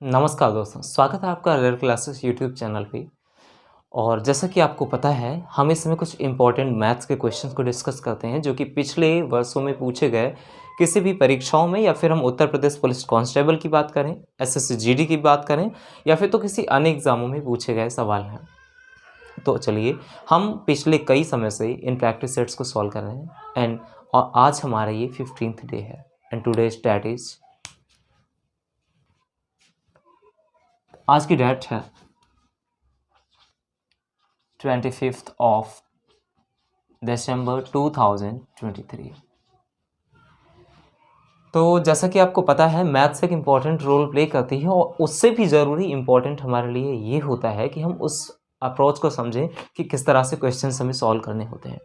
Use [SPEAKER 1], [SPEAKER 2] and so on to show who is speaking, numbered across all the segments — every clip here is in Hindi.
[SPEAKER 1] नमस्कार दोस्तों, स्वागत है आपका रेयर क्लासेस यूट्यूब चैनल पे। और जैसा कि आपको पता है, हम इस समय कुछ इंपॉर्टेंट मैथ्स के क्वेश्चंस को डिस्कस करते हैं जो कि पिछले वर्षों में पूछे गए किसी भी परीक्षाओं में, या फिर हम उत्तर प्रदेश पुलिस कांस्टेबल की बात करें, एसएससी जीडी की बात करें, या फिर तो किसी अन्य एग्जामों में पूछे गए सवाल हैं। तो चलिए, हम पिछले कई समय से इन प्रैक्टिस सेट्स को सॉल्व कर रहे हैं और आज हमारा ये 15th डे है एंड टुडे डेट इज, आज की डेट है 25 ऑफ दिसंबर 2023। तो जैसा कि आपको पता है, मैथ्स एक इम्पॉर्टेंट रोल प्ले करती है और उससे भी ज़रूरी इम्पॉर्टेंट हमारे लिए ये होता है कि हम उस अप्रोच को समझें कि किस तरह से क्वेश्चंस हमें सॉल्व करने होते हैं।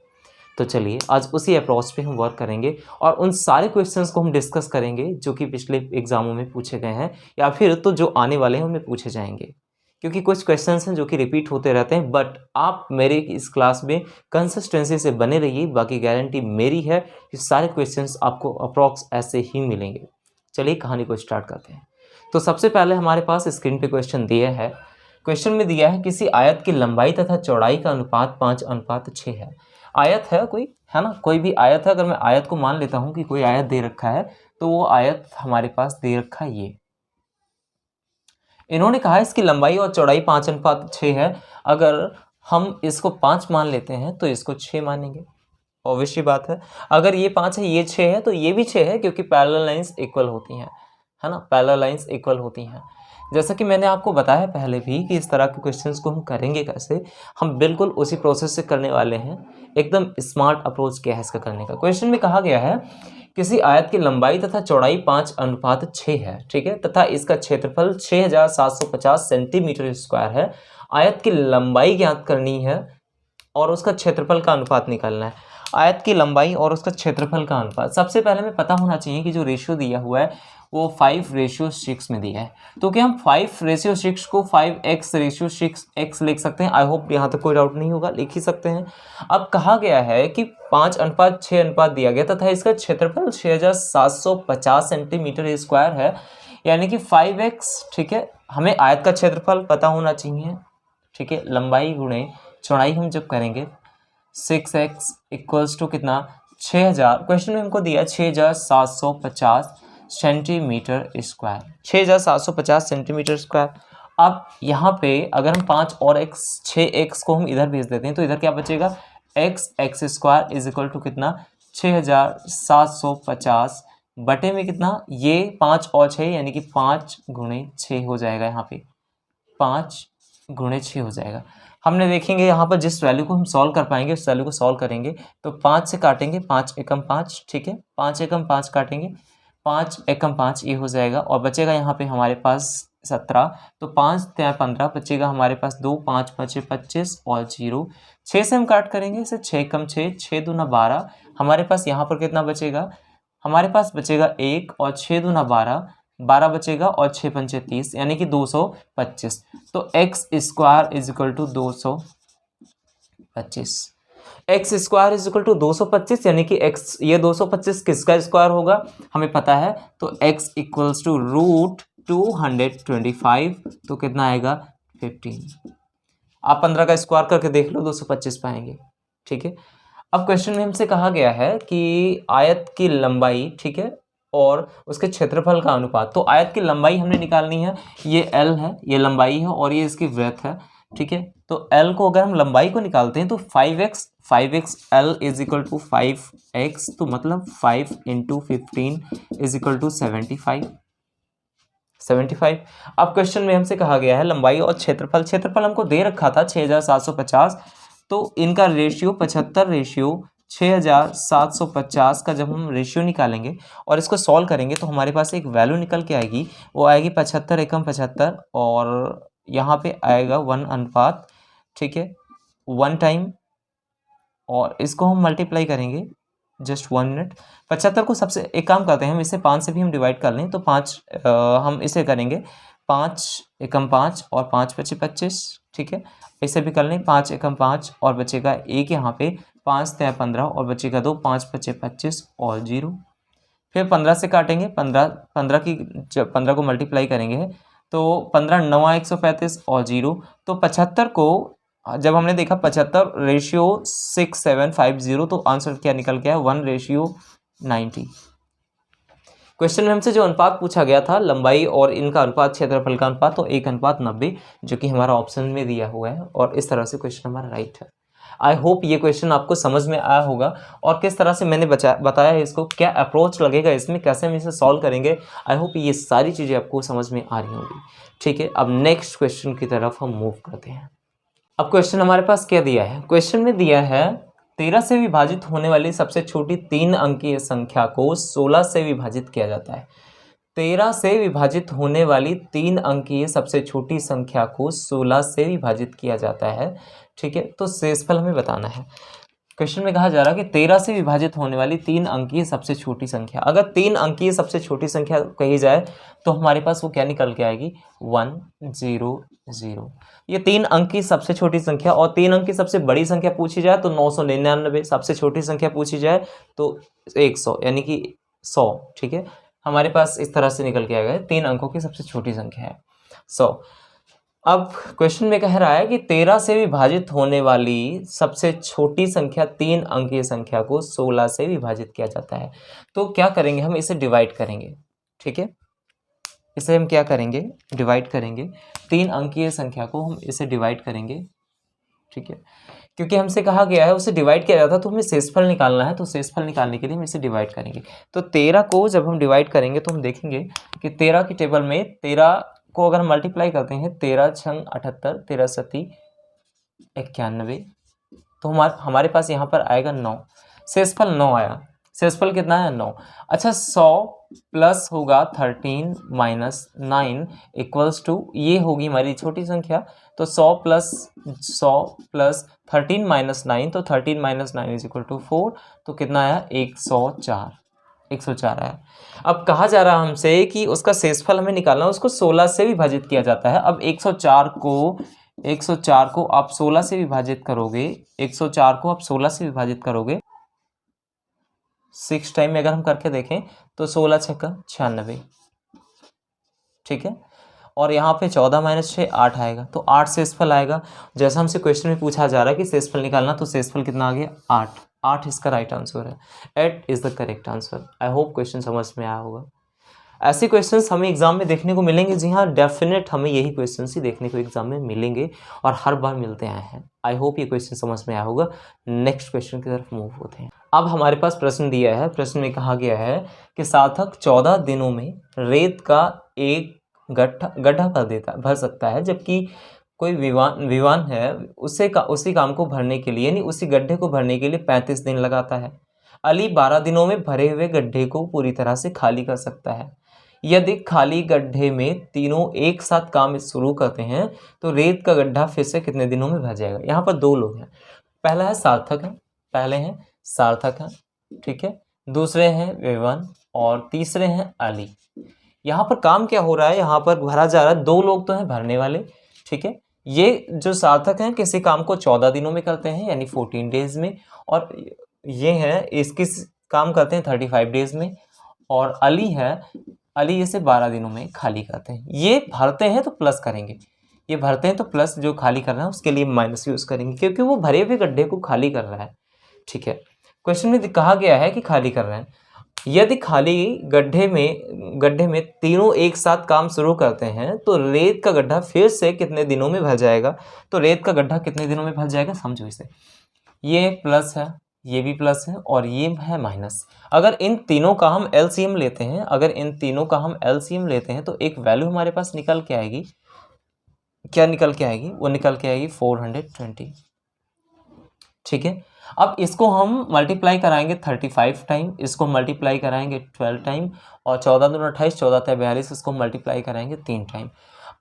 [SPEAKER 1] तो चलिए, आज उसी अप्रोच पे हम वर्क करेंगे और उन सारे क्वेश्चंस को हम डिस्कस करेंगे जो कि पिछले एग्जामों में पूछे गए हैं, या फिर तो जो आने वाले हैं उनमें पूछे जाएंगे। क्योंकि कुछ क्वेश्चंस हैं जो कि रिपीट होते रहते हैं, बट आप मेरे इस क्लास में कंसिस्टेंसी से बने रहिए। बाकी गारंटी मेरी है कि सारे क्वेश्चंस आपको अप्रॉक्स ऐसे ही मिलेंगे। चलिए, कहानी को स्टार्ट करते हैं। तो सबसे पहले हमारे पास स्क्रीन पे क्वेश्चन दिया है। क्वेश्चन में दिया है किसी आयत की लंबाई तथा चौड़ाई का अनुपात 5:6 है। आयत है कोई, है ना, कोई भी आयत है। अगर मैं आयत को मान लेता हूँ कि कोई आयत दे रखा है, तो वो आयत हमारे पास दे रखा है ये। इन्होंने कहा इसकी लंबाई और चौड़ाई 5:6 है। अगर हम इसको 5 मान लेते हैं तो इसको 6 मानेंगे। ऑब्वियसली बात है, अगर ये 5 है, ये 6 है, तो ये भी 6 है, क्योंकि पैरेलल लाइंस इक्वल होती हैं, है ना, पैरेलल लाइंस इक्वल होती हैं। जैसा कि मैंने आपको बताया पहले भी कि इस तरह के क्वेश्चंस को हम करेंगे कैसे, हम बिल्कुल उसी प्रोसेस से करने वाले हैं। एकदम स्मार्ट अप्रोच क्या है इसका करने का। क्वेश्चन में कहा गया है किसी आयत की लंबाई तथा चौड़ाई 5:6 है, ठीक है, तथा इसका क्षेत्रफल 6750 सेंटीमीटर स्क्वायर है। आयत की लंबाई ज्ञात करनी है और उसका क्षेत्रफल का अनुपात निकालना है। आयत की लंबाई और उसका क्षेत्रफल का अनुपात, सबसे पहले हमें पता होना चाहिए कि जो रेशियो दिया हुआ है वो 5:6 में दिया है। तो क्या हम 5:6 को 5x:6x लिख सकते हैं? आई होप यहाँ तक कोई डाउट नहीं होगा, लिख ही सकते हैं। अब कहा गया है कि 5:6 अनुपात दिया गया तथा इसका क्षेत्रफल 6750 सेंटीमीटर स्क्वायर है, यानी कि 5x, ठीक है। हमें आयत का क्षेत्रफल पता होना चाहिए, ठीक है। लंबाई गुणे चौड़ाई हम जब करेंगे 6x इक्वल्स टू कितना, 6000। क्वेश्चन में हमको दिया 6750 सेंटीमीटर स्क्वायर, 6750 सेंटीमीटर स्क्वायर। अब यहाँ पे अगर हम 5 और x, 6x को हम इधर भेज देते हैं तो इधर क्या बचेगा, x square is equal to कितना, 6750 बटे में कितना, ये 5 और 6 यानी कि 5x6 हो जाएगा। यहाँ पे 5x6 हो जाएगा। हमने देखेंगे यहाँ पर जिस वैल्यू को हम सॉल्व कर पाएंगे उस वैल्यू को सॉल्व करेंगे तो 5 से काटेंगे, 5 एकम 5, ठीक है, 5 एकम 5 काटेंगे, 5 एकम 5 ये हो जाएगा और बचेगा यहाँ पे हमारे पास 17। तो 5 × 15 बचेगा हमारे पास 2, 5 × 5 = 25 और 0। 6 से हम काट करेंगे इसे, 6 एकम 6, 6 दूना 12। हमारे पास यहाँ पर कितना बचेगा, हमारे पास बचेगा 1 और 6 दूना 12, 12 बचेगा और 6 पंचे 30, यानी कि 225। तो x square is equal to 225। x square is equal to 225, यानी कि x, ये 225 किसका स्क्वायर होगा हमें पता है, तो x इक्वल्स टू √225। तो कितना आएगा, 15। आप 15 का स्क्वायर करके देख लो, 225 पाएंगे, ठीक है। अब क्वेश्चन में हमसे कहा गया है कि आयत की लंबाई, ठीक है, और उसके क्षेत्रफल का अनुपात। तो आयत की लंबाई हमने निकालनी है, ये L है, ये लंबाई है और ये इसकी ब्रेथ है, ठीक है। तो L को अगर हम लंबाई को निकालते हैं तो 5x L is equal to 5x, तो मतलब 5 × 15 इज इक्वल टू 75। अब क्वेश्चन में हमसे कहा गया है लंबाई और क्षेत्रफल। क्षेत्रफल हमको दे रखा था 6750, तो इनका रेशियो 65:6,750 का जब हम रेशियो निकालेंगे और इसको सॉल्व करेंगे तो हमारे पास एक वैल्यू निकल के आएगी, वो आएगी 75 एकम 75 और यहाँ पे आएगा 1 अनुपात, ठीक है, 1 टाइम, और इसको हम मल्टीप्लाई करेंगे जस्ट 1 मिनट। 75 को सबसे एक काम करते हैं, हम इसे 5 से भी हम डिवाइड कर लें तो 5 हम इसे करेंगे 5 एकम 5 और 5 × 5 = 25, ठीक है। इसे भी कर लें 5 एकम 5 और बचेगा 1 यहाँ पे, 5 × 15 और बचेगा 2, 5 × 5 = 25 और 0। फिर 15 से काटेंगे, 15 को मल्टीप्लाई करेंगे तो 15 9 135 और 0, तो 75 को जब हमने देखा 75:6750, तो आंसर क्या निकल गया, 1:90। क्वेश्चन में हमसे जो अनुपात पूछा गया था लंबाई और इनका अनुपात, क्षेत्रफल का अनुपात, तो 1:90, जो कि हमारा ऑप्शन में दिया हुआ है, और इस तरह से क्वेश्चन हमारा राइट है। आई होप ये क्वेश्चन आपको समझ में आया होगा और किस तरह से मैंने बताया है इसको, क्या अप्रोच लगेगा इसमें, कैसे हम इसे सॉल्व करेंगे। आई होप ये सारी चीज़ें आपको समझ में आ रही होंगी। ठीक है, अब नेक्स्ट क्वेश्चन की तरफ हम मूव करते हैं। अब क्वेश्चन हमारे पास क्या दिया है, क्वेश्चन में दिया है 13 से विभाजित होने वाली सबसे छोटी 3 अंकीय संख्या को 16 से विभाजित किया जाता है। 13 से विभाजित होने वाली 3 अंकीय सबसे छोटी संख्या को 16 से विभाजित किया जाता है। ठीक है, तो शेषफल हमें बताना है। क्वेश्चन में कहा जा रहा है कि 13 से विभाजित होने वाली 3 अंकीय सबसे छोटी संख्या, अगर 3 अंकीय सबसे छोटी संख्या कही जाए तो हमारे पास वो क्या निकल के आएगी, 100। ये 3 अंक की सबसे छोटी संख्या, और 3 अंक की सबसे बड़ी संख्या पूछी जाए तो 999, सबसे छोटी संख्या पूछी जाए तो 100, यानी कि 100। ठीक है, हमारे पास इस तरह से निकल के आएगा, 3 अंकों की सबसे छोटी संख्या है 100। अब क्वेश्चन में कह रहा है कि 13 से विभाजित होने वाली सबसे छोटी संख्या 3 अंकीय संख्या को 16 से विभाजित किया जाता है। तो क्या करेंगे, हम इसे डिवाइड करेंगे। ठीक है, इसे हम क्या करेंगे, डिवाइड करेंगे। 3 अंकीय संख्या को हम इसे डिवाइड करेंगे। ठीक है, क्योंकि हमसे कहा गया है उसे डिवाइड किया जाता है तो हमें शेषफल निकालना है, तो शेषफल निकालने के लिए हम इसे डिवाइड करेंगे। तो 13 को जब हम डिवाइड करेंगे तो हम देखेंगे कि 13 की टेबल में 13 को अगर हम मल्टीप्लाई करते हैं, 13 छंग 78, 13 सती 91, तो हमारे पास यहाँ पर आएगा 9। शेषफल 9 आया। शेषफल कितना है, 9। अच्छा, 100 प्लस होगा 13 माइनस 9 इक्वल्स टू, ये होगी हमारी छोटी संख्या, तो 100 प्लस 13 माइनस 9, तो 13 माइनस 9 इज इक्वल टू 4, तो कितना आया, 104 आया। अब कहा जा रहा है हमसे कि उसका शेषफल हमें निकालना है, उसको 16 से विभाजित किया जाता है। अब 104 को आप 16 से विभाजित करोगे, 104 को आप 16 से विभाजित करोगे 6 टाइम में अगर हम करके देखें तो 16 छक्का 96। ठीक है, और यहाँ पे 14 माइनस 6 8 आएगा, तो 8 शेषफल आएगा। जैसा हमसे क्वेश्चन में पूछा जा रहा है कि शेषफल निकालना, तो शेषफल कितना आ गया, 8 इसका राइट आंसर है। 8 is the correct answer. I hope question समझ में आया होगा। ऐसे क्वेश्चंस हमें एग्जाम में देखने को मिलेंगे, जी हाँ, डेफिनेट हमें यही क्वेश्चंस ही देखने को एग्जाम में मिलेंगे और हर बार मिलते आए हैं। आई होप ये क्वेश्चन समझ में आया होगा। नेक्स्ट क्वेश्चन की तरफ मूव होते हैं। अब हमारे पास प्रश्न दिया है, प्रश्न में कहा गया है कि सार्थक 14 दिनों में रेत का एक गड्ढा भर सकता है, जबकि कोई विवान है उसी काम को भरने के लिए, यानी उसी गड्ढे को भरने के लिए 35 दिन लगाता है। अली 12 दिनों में भरे हुए गड्ढे को पूरी तरह से खाली कर सकता है। यदि खाली गड्ढे में तीनों एक साथ काम शुरू करते हैं तो रेत का गड्ढा फिर से कितने दिनों में भर जाएगा। यहाँ पर 2 लोग हैं, पहले हैं सार्थक है, ठीक है, दूसरे हैं विवान और तीसरे हैं अली। यहाँ पर काम क्या हो रहा है, यहाँ पर भरा जा रहा है, 2 लोग तो हैं भरने वाले। ठीक है, ये जो सार्थक हैं किसी काम को 14 दिनों में करते हैं, यानी 14 डेज में, और ये हैं इसकी काम करते हैं 35 डेज में, और अली इसे 12 दिनों में खाली करते हैं। ये भरते हैं तो प्लस करेंगे, ये भरते हैं तो प्लस, जो खाली कर रहा है उसके लिए माइनस यूज करेंगे, क्योंकि वो भरे हुए गड्ढे को खाली कर रहा है। ठीक है, क्वेश्चन में कहा गया है कि खाली कर रहे हैं। यदि खाली गड्ढे में तीनों एक साथ काम शुरू करते हैं तो रेत का गड्ढा फिर से कितने दिनों में भर जाएगा। तो रेत का गड्ढा कितने दिनों में भर जाएगा, समझो इसे, ये प्लस है, ये भी प्लस है और ये है माइनस। अगर इन तीनों का हम एलसीएम लेते हैं, तो एक वैल्यू हमारे पास निकल के आएगी। क्या निकल के आएगी, वो निकल के आएगी 420। ठीक है, अब इसको हम मल्टीप्लाई कराएंगे 35 टाइम, इसको मल्टीप्लाई कराएंगे 12 टाइम, और 14 दूनी 28, 14 तिया 42, इसको मल्टीप्लाई कराएंगे 3 टाइम।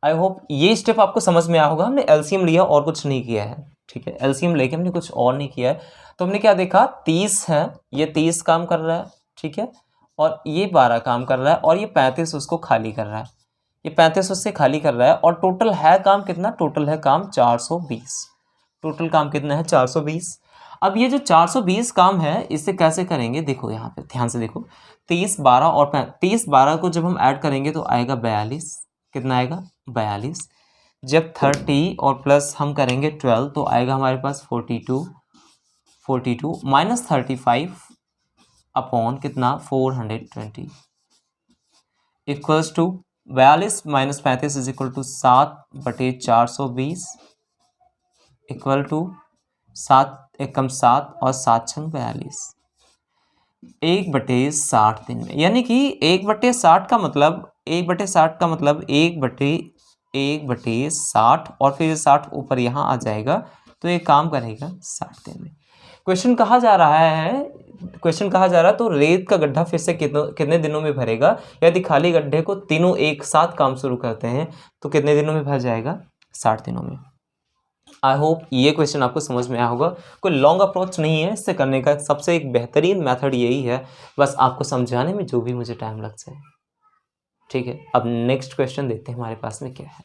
[SPEAKER 1] आई होप ये स्टेप आपको समझ में आया होगा। हमने एलसीएम लिया और कुछ नहीं किया है। ठीक है, एलसीएम लेके हमने कुछ और नहीं किया है। तो हमने क्या देखा, 30 है, ये 30 काम कर रहा है, ठीक है, और ये 12 काम कर रहा है, और ये 35 उसको खाली कर रहा है, ये 35 उससे खाली कर रहा है, और टोटल है काम कितना, टोटल है काम 420। टोटल काम कितना है, 420। अब ये जो 420 काम है इसे कैसे करेंगे, देखो यहाँ पे ध्यान से देखो, 30 12 और 30 12 को जब हम ऐड करेंगे तो आएगा 42, कितना आएगा 42। जब 30 और प्लस हम करेंगे 12 तो आएगा हमारे पास 42 माइनस 35 अपॉन कितना 420 equals to 42 minus 35 is equal to 7/420 equal to 7 एकम 7 और 7 छंग 42 1/60 दिन में, यानी कि 1/60 का मतलब 1/60 का मतलब 1/60 और फिर 60 ऊपर यहाँ आ जाएगा तो ये काम करेगा 60 दिन में। क्वेश्चन कहा जा रहा है तो रेत का गड्ढा फिर से कितने दिनों में भरेगा। यदि खाली गड्ढे को तीनों एक साथ काम शुरू करते हैं तो कितने दिनों में भर जाएगा 60 दिनों में। आई होप ये क्वेश्चन आपको समझ में आया होगा। कोई लॉन्ग अप्रोच नहीं है इससे करने का, सबसे एक बेहतरीन मेथड यही है, बस आपको समझाने में जो भी मुझे टाइम लग जाए। ठीक है, अब नेक्स्ट क्वेश्चन देखते हैं हमारे पास में क्या है।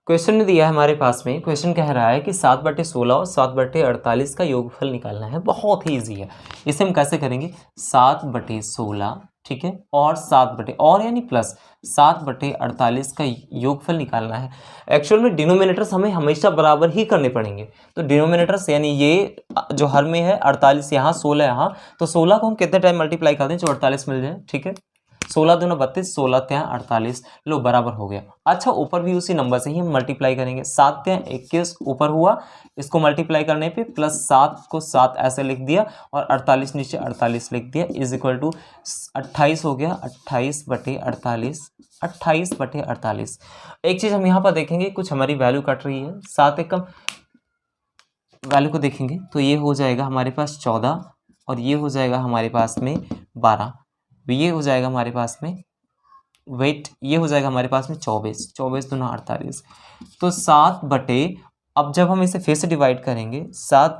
[SPEAKER 1] क्वेश्चन ने दिया है हमारे पास में, क्वेश्चन कह रहा है कि 7/16 और 7/48 का योगफल निकालना है। बहुत ही ईजी है, इसे हम कैसे करेंगे 7/16 ठीक है और 7 और यानी प्लस 7/48 का योगफल निकालना है। एक्चुअल में डिनोमिनेटर्स हमें हमेशा बराबर ही करने पड़ेंगे, तो डिनोमिनेटर्स यानी ये जो हर में है 48 यहाँ 16 यहाँ, तो 16 को हम कितने टाइम मल्टीप्लाई कर दें जो 48 मिल जाए। ठीक है, 16 दूना 32, 16 ત્યાં 48, लो बराबर हो गया। अच्छा, ऊपर भी उसी नंबर से ही हम मल्टीप्लाई करेंगे। 7 ત્યાં 21 ऊपर हुआ, इसको मल्टीप्लाई करने पे प्लस 7 को 7 ऐसे लिख दिया और 48 नीचे 48 लिख दिया इज इक्वल टू 28 हो गया। 28/48 एक चीज़ हम यहाँ पर देखेंगे, कुछ हमारी वैल्यू कट रही है। 7 एकम वैल्यू को देखेंगे तो ये हो जाएगा हमारे पास 14 और ये हो जाएगा हमारे पास में 12, ये हो जाएगा हमारे पास में वेट, ये हो जाएगा हमारे पास में 24 दूना 48। तो 7 अब जब हम इसे फिर से डिवाइड करेंगे 7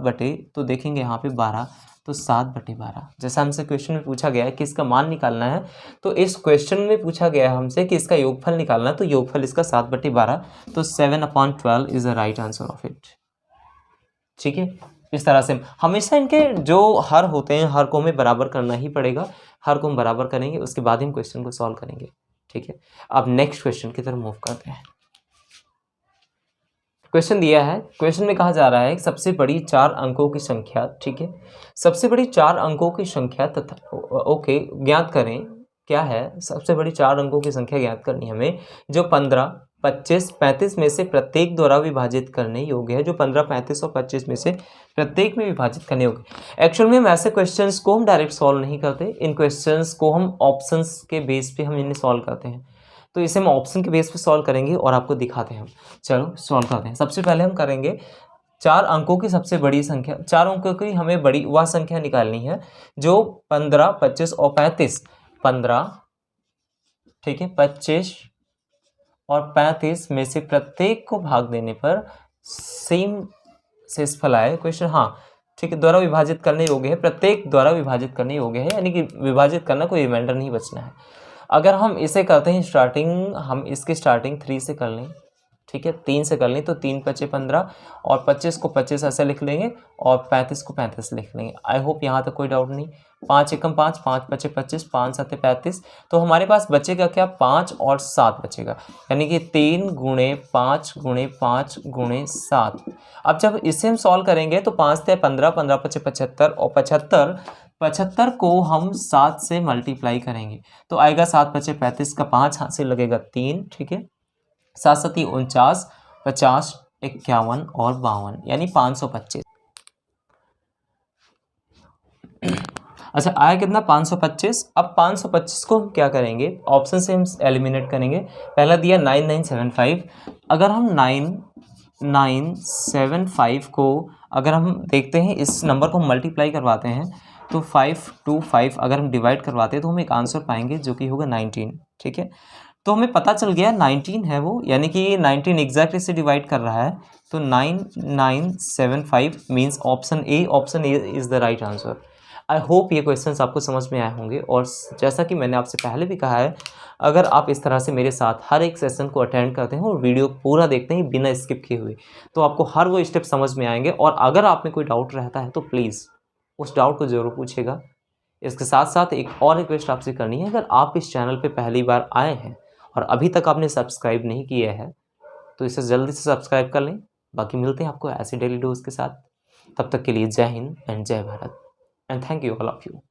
[SPEAKER 1] तो देखेंगे यहाँ पे 12, तो 7/12। जैसा हमसे क्वेश्चन में पूछा गया है कि इसका मान निकालना है, तो इस क्वेश्चन में पूछा गया है हमसे कि इसका योगफल निकालना है, तो योगफल इसका 7/12, तो 7/12 is the right answer of it. ठीक है, इस तरह से हमेशा इनके जो हर होते हैं हर को हमें बराबर करना ही पड़ेगा, हर को हम बराबर करेंगे उसके बाद ही हम क्वेश्चन को सॉल्व करेंगे। ठीक है, अब नेक्स्ट क्वेश्चन की तरफ मूव करते हैं। क्वेश्चन दिया है, क्वेश्चन में कहा जा रहा है सबसे बड़ी 4 अंकों की संख्या, ठीक है, सबसे बड़ी 4 अंकों की संख्या तथा ओके ज्ञात करें। क्या है, सबसे बड़ी 4 अंकों की संख्या ज्ञात करनी है हमें जो 15, 25, 35 में से प्रत्येक द्वारा विभाजित करने योग्य है, जो 15, 35 और 25 में से प्रत्येक में विभाजित करने योग्य। एक्चुअल में हम ऐसे क्वेश्चंस को हम डायरेक्ट सॉल्व नहीं करते, इन क्वेश्चंस को हम ऑप्शंस के बेस पे हम इन्हें सॉल्व करते हैं, तो इसे हम ऑप्शन के बेस पे सॉल्व करेंगे और आपको दिखाते हैं। चलो सॉल्व करते हैं। सबसे पहले हम करेंगे 4 अंकों की सबसे बड़ी संख्या, 4 अंकों की हमें बड़ी वह संख्या निकालनी है जो 15, 25 और 35, 15 ठीक है 25 और 35 में से प्रत्येक को भाग देने पर सेम शेषफल आए। क्वेश्चन हाँ ठीक है, द्वारा विभाजित करने योग्य है, प्रत्येक द्वारा विभाजित करने योग्य है, यानी कि विभाजित करना, कोई रिमाइंडर नहीं बचना है। अगर हम इसे करते हैं स्टार्टिंग, हम इसकी स्टार्टिंग 3 से कर लें, ठीक है 3 से कर लें, तो 3 × 5 = 15 और 25 को 25 ऐसे लिख लेंगे और 35 को 35 लिख लेंगे। आई होप यहाँ तक कोई डाउट नहीं। 5 × 5 = 5, 5 × 25, 5 × 7 = 35, तो हमारे पास बचेगा क्या 5 और 7 बचेगा, यानी कि 3 × 5 × 5 × 7। अब जब इसे हम सॉल्व करेंगे तो 5 × 15, 15 × 5 = 75 और 75 को हम 7 से मल्टीप्लाई करेंगे तो आएगा 7 × 5 = 35 का 5 हाथ से लगेगा 3, ठीक है 7 × 7 = 49, 50, 51 और 52, यानी 525। अच्छा आया कितना 525। अब 525 को हम क्या करेंगे, ऑप्शन से हम एलिमिनेट करेंगे। पहला दिया 9975, अगर हम 9975 को अगर हम देखते हैं इस नंबर को हम मल्टीप्लाई करवाते हैं तो 5 to 5 अगर हम डिवाइड करवाते हैं तो हम एक आंसर पाएंगे जो कि होगा 19, ठीक है। तो हमें पता चल गया 19 है वो, यानी कि 19 एग्जैक्टली से डिवाइड कर रहा है, तो 9975 means option A is the right answer. I hope ये क्वेश्चंस आपको समझ में आए होंगे, और जैसा कि मैंने आपसे पहले भी कहा है, अगर आप इस तरह से मेरे साथ हर एक सेशन को अटेंड करते हैं और वीडियो पूरा देखते हैं बिना स्किप किए हुए, तो आपको हर वो स्टेप समझ में आएंगे। और अगर आप में कोई डाउट रहता है तो प्लीज़ उस डाउट को ज़रूर पूछिएगा, इसके साथ साथ एक और रिक्वेस्ट आपसे करनी है, अगर आप इस चैनल पे पहली बार आए हैं और अभी तक आपने सब्सक्राइब नहीं किया है तो इसे जल्दी से सब्सक्राइब कर लें। बाकी मिलते हैं आपको ऐसे डेली डोज के साथ। तब तक के लिए जय हिंद एंड जय Bharat and thank you all of you.